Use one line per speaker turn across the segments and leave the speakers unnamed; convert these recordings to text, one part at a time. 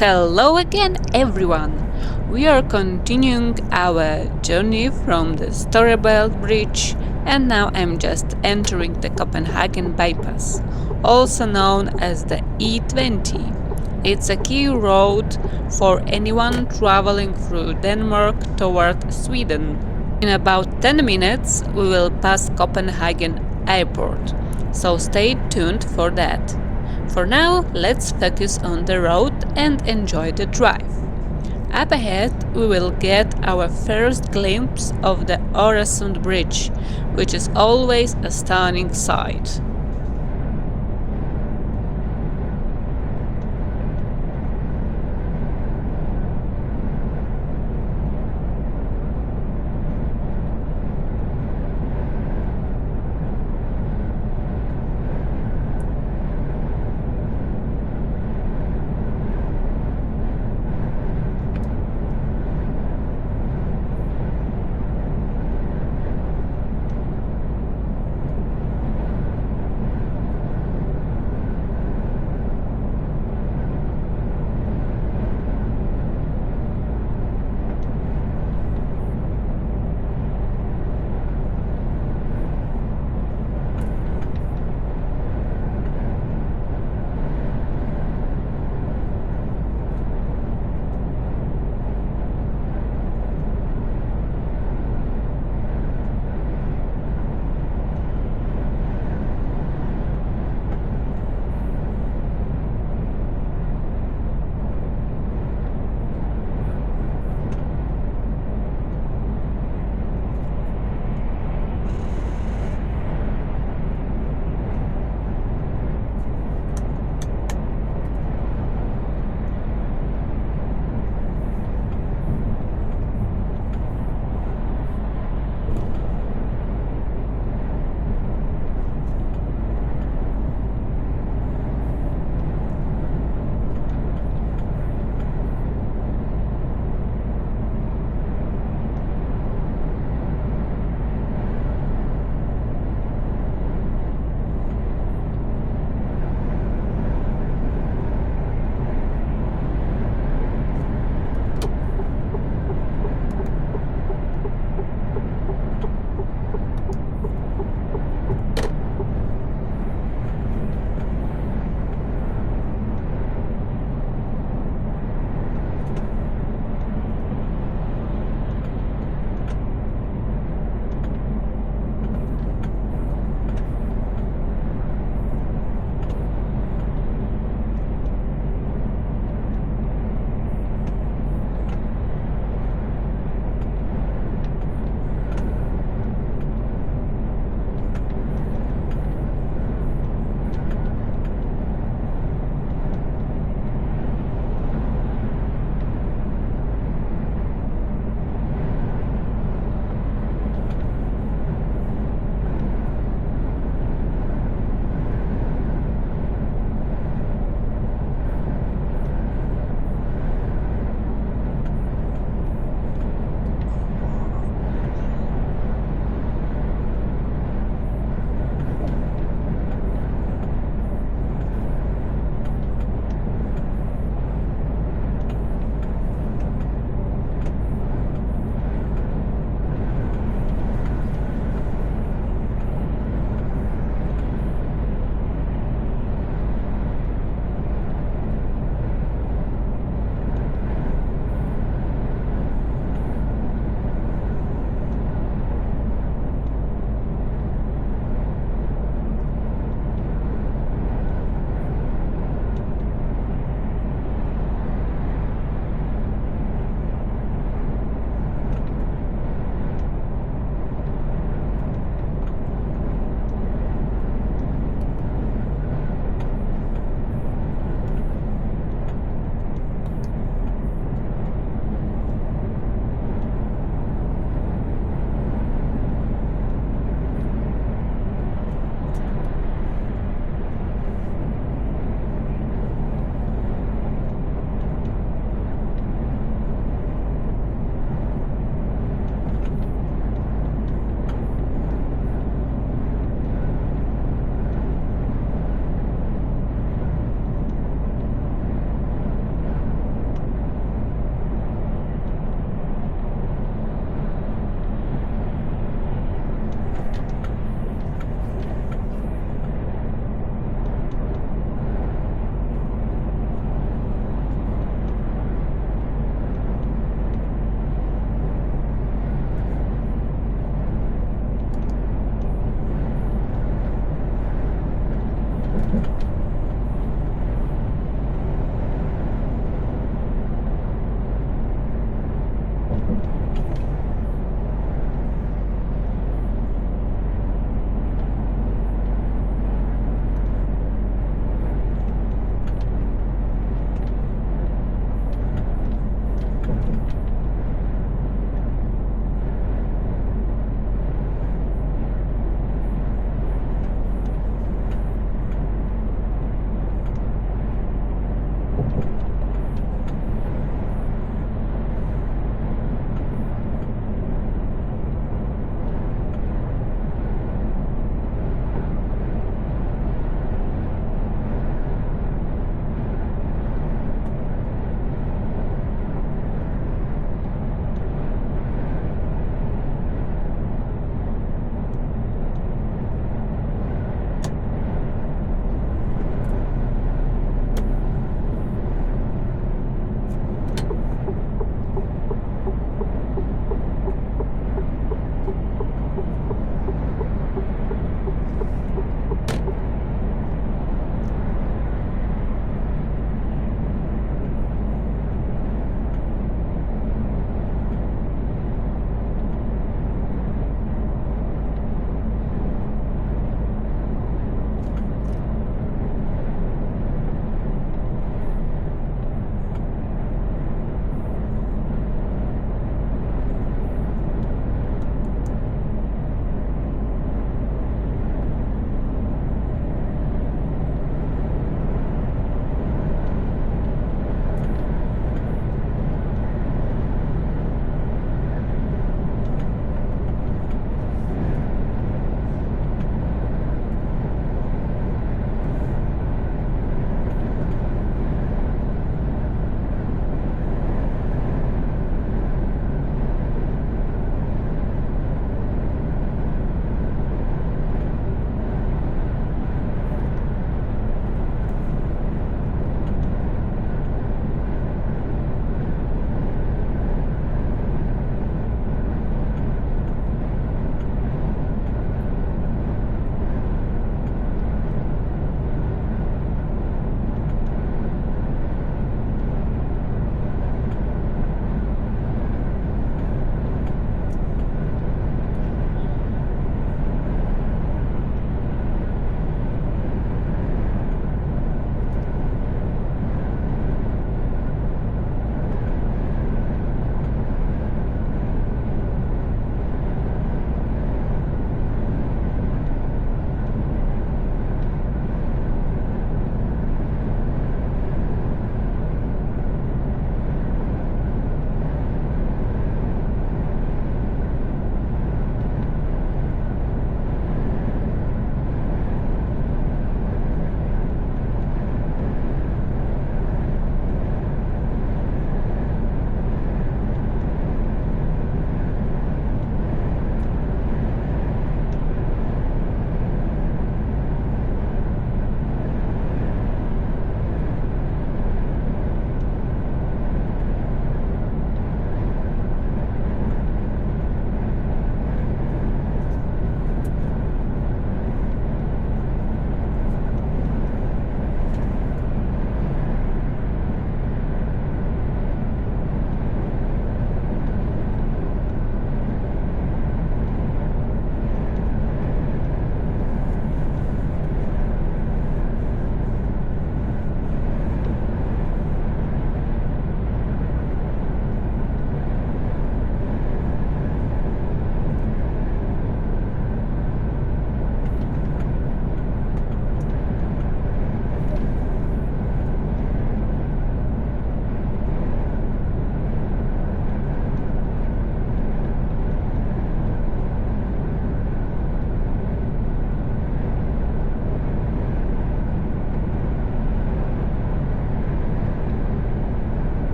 Hello again, everyone! We are continuing our journey from the Storebelt Bridge, and now I'm just entering the Copenhagen bypass, also known as the E20. It's a key road for anyone traveling through Denmark toward Sweden. In about 10 minutes, we will pass Copenhagen Airport, so stay tuned for that. For now, let's focus on the road and enjoy the drive. Up ahead, we will get our first glimpse of the Øresund Bridge, which is always a stunning sight.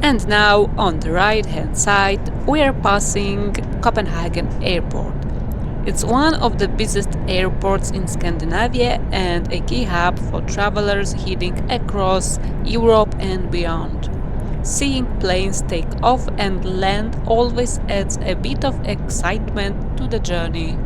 And now, on the right hand side, we are passing Copenhagen Airport. It's one of the busiest airports in Scandinavia and a key hub for travelers heading across Europe and beyond. Seeing planes take off and land always adds a bit of excitement to the journey.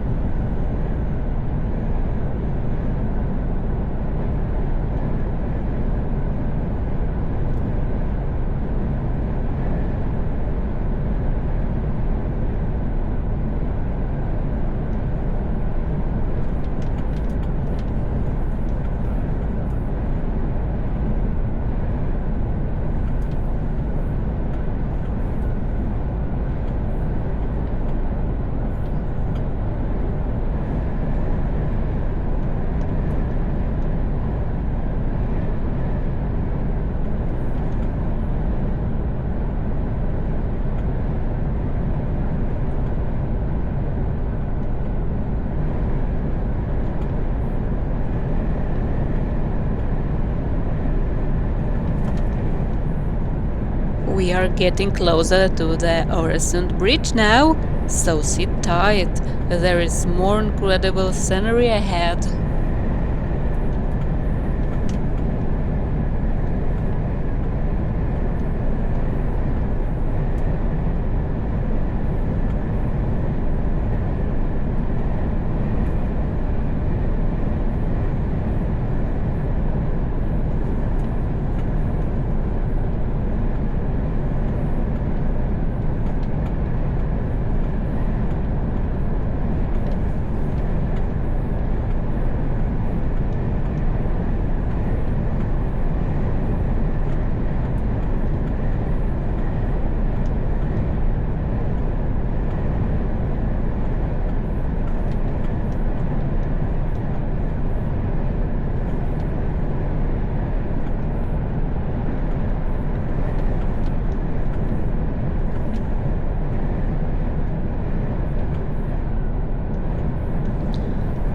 We are getting closer to the Øresund Bridge now, so sit tight. There is more incredible scenery ahead.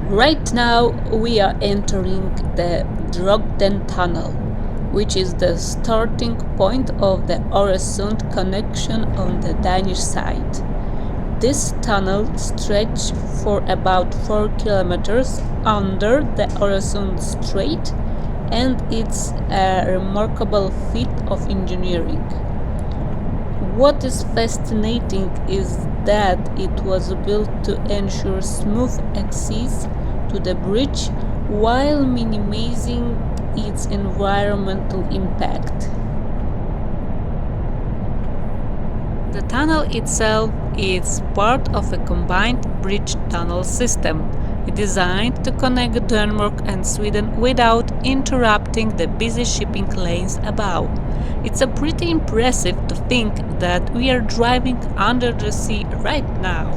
Right now, we are entering the Drogden Tunnel, which is the starting point of the Øresund connection on the Danish side. This tunnel stretches for about 4 kilometers under the Øresund Strait, and it's a remarkable feat of engineering. What is fascinating is that it was built to ensure smooth access to the bridge while minimizing its environmental impact. The tunnel itself is part of a combined bridge-tunnel system designed to connect Denmark and Sweden without interrupting the busy shipping lanes above. It's a pretty impressive to think that we are driving under the sea right now.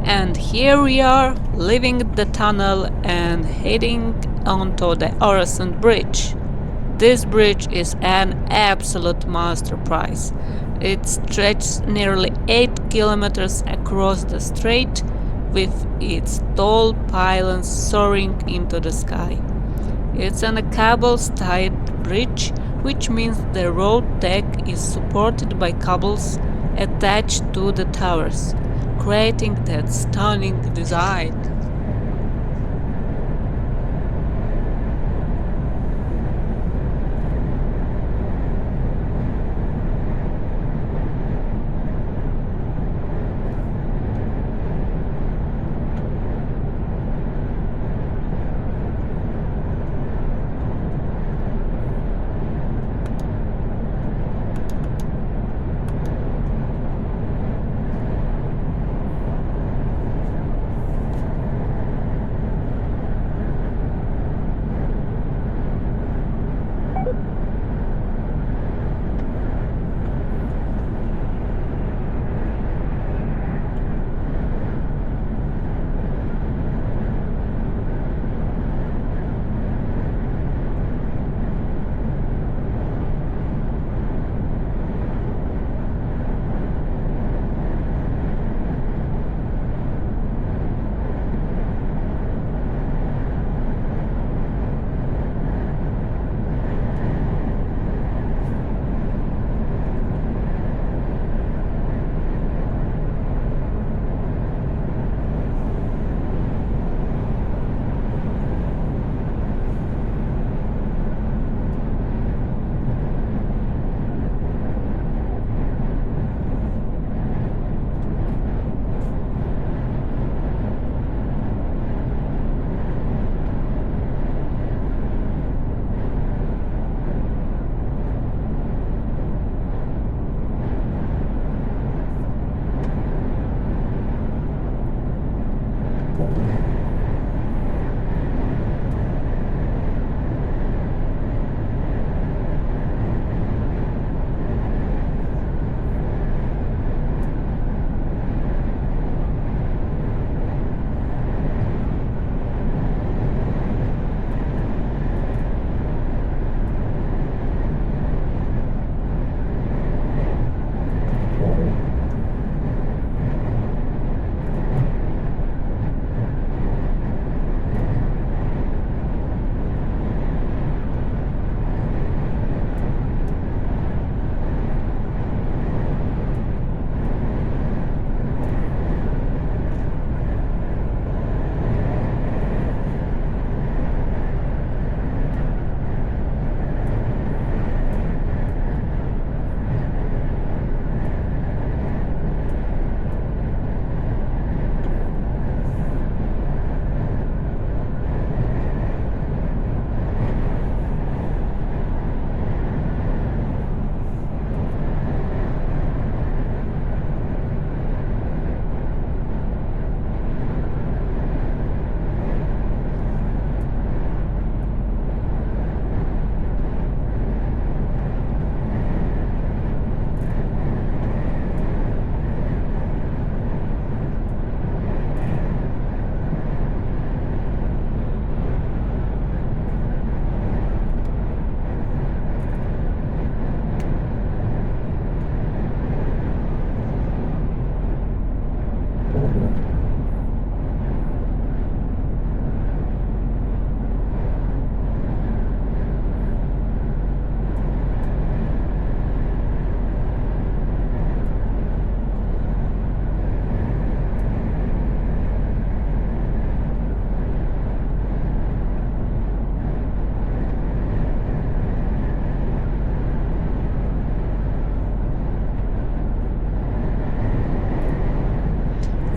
And here we are, leaving the tunnel and heading onto the Öresund Bridge. This bridge is an absolute masterpiece. It stretches nearly 8 kilometers across the strait, with its tall pylons soaring into the sky. It's on a cable-stayed bridge, which means the road deck is supported by cables attached to the towers, creating that stunning design.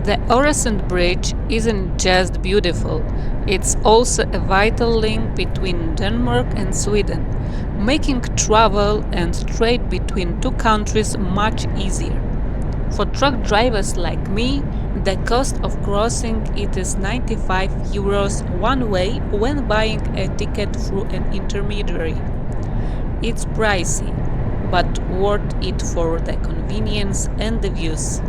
The Öresund Bridge isn't just beautiful, it's also a vital link between Denmark and Sweden, making travel and trade between two countries much easier. For truck drivers like me, the cost of crossing it is 95 euros one way when buying a ticket through an intermediary. It's pricey, but worth it for the convenience and the views.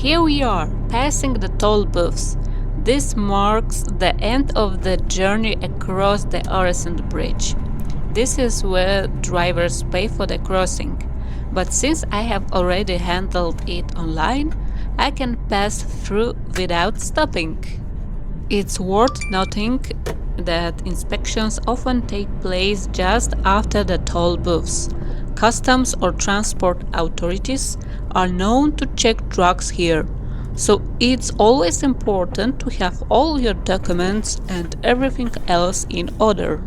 here we are, passing the toll booths. This marks the end of the journey across the Öresund Bridge. This is where drivers pay for the crossing. But since I have already handled it online, I can pass through without stopping. It's worth noting that inspections often take place just after the toll booths. Customs or transport authorities are known to check trucks here, so it's always important to have all your documents and everything else in order.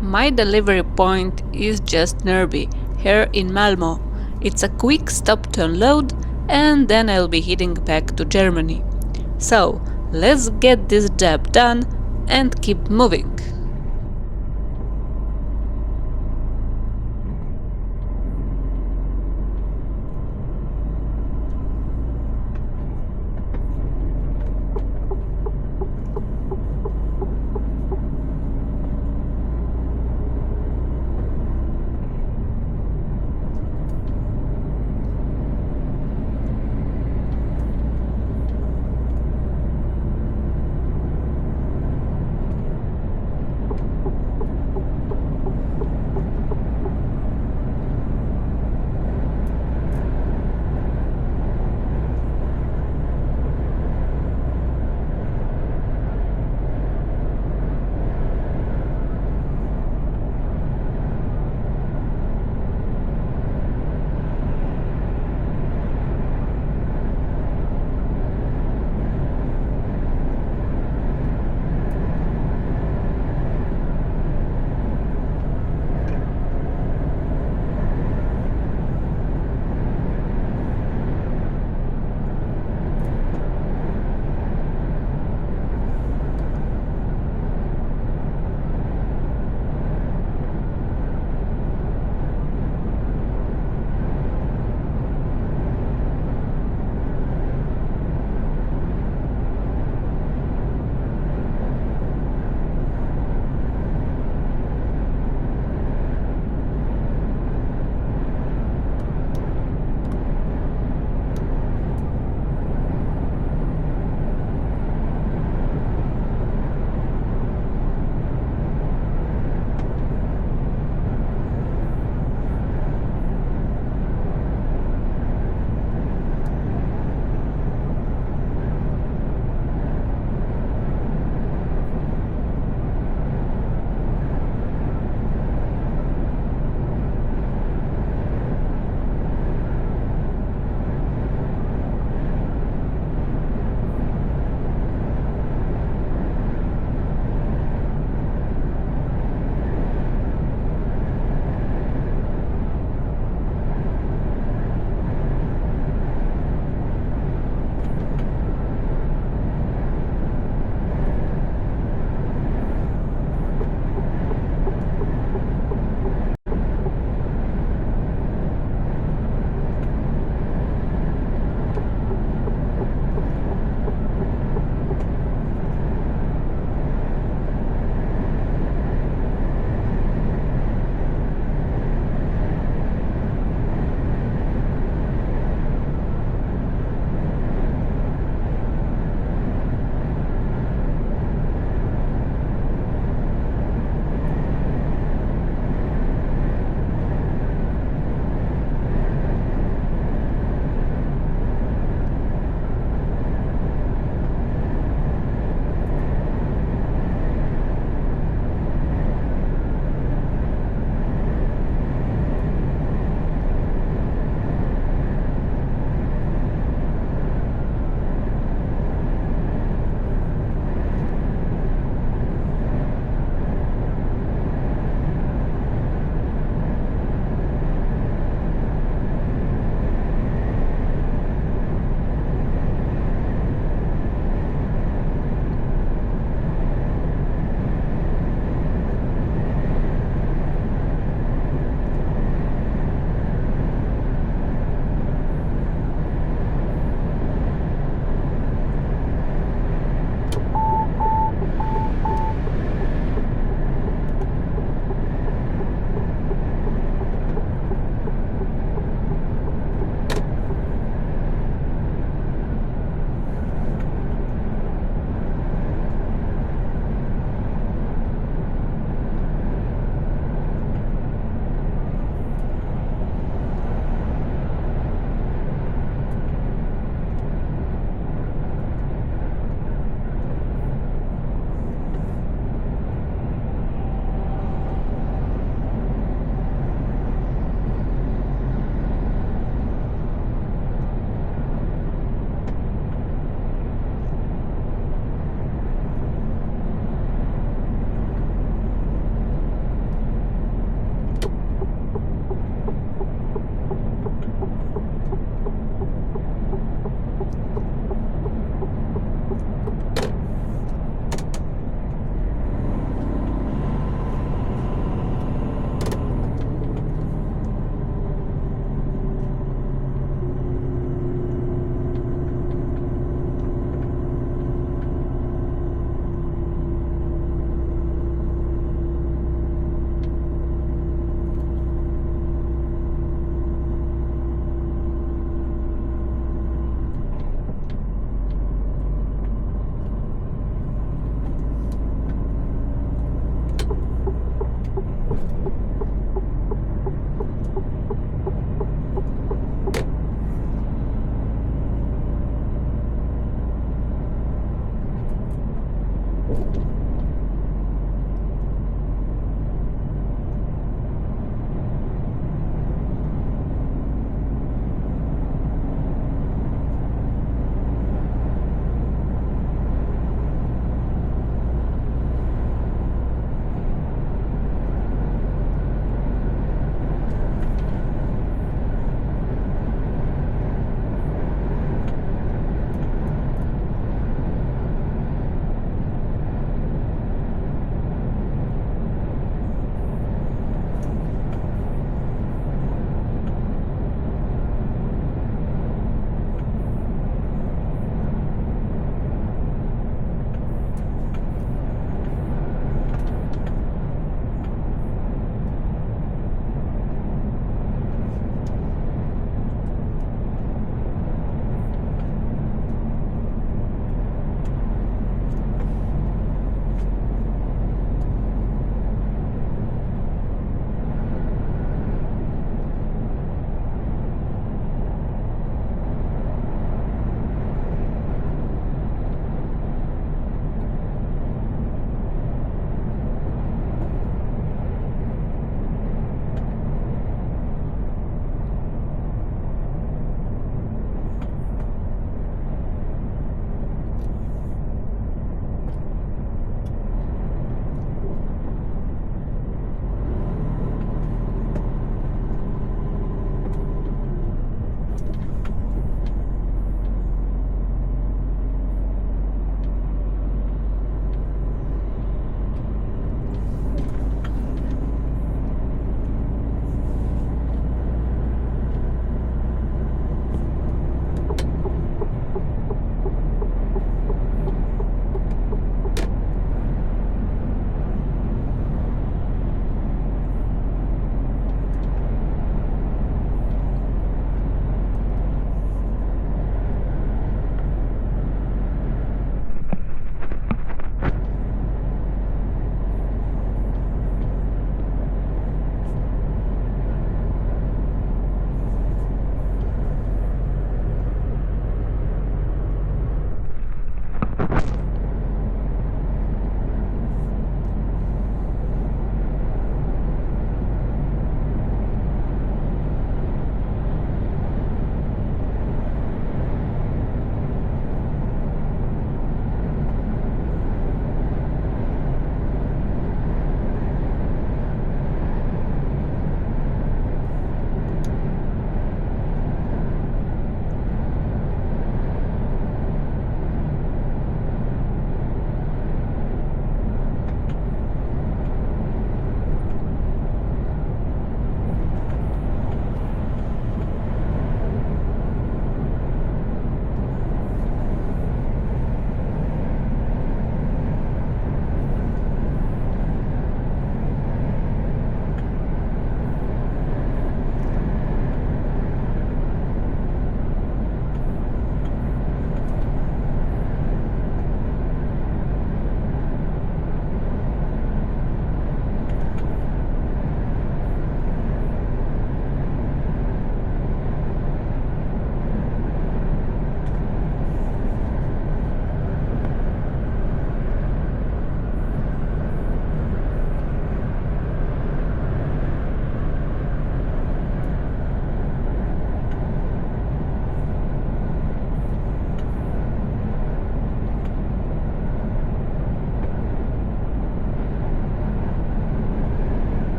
My delivery point is just Nörby, here in Malmö. It's a quick stop to unload, and then I'll be heading back to Germany. So, let's get this job done and keep moving.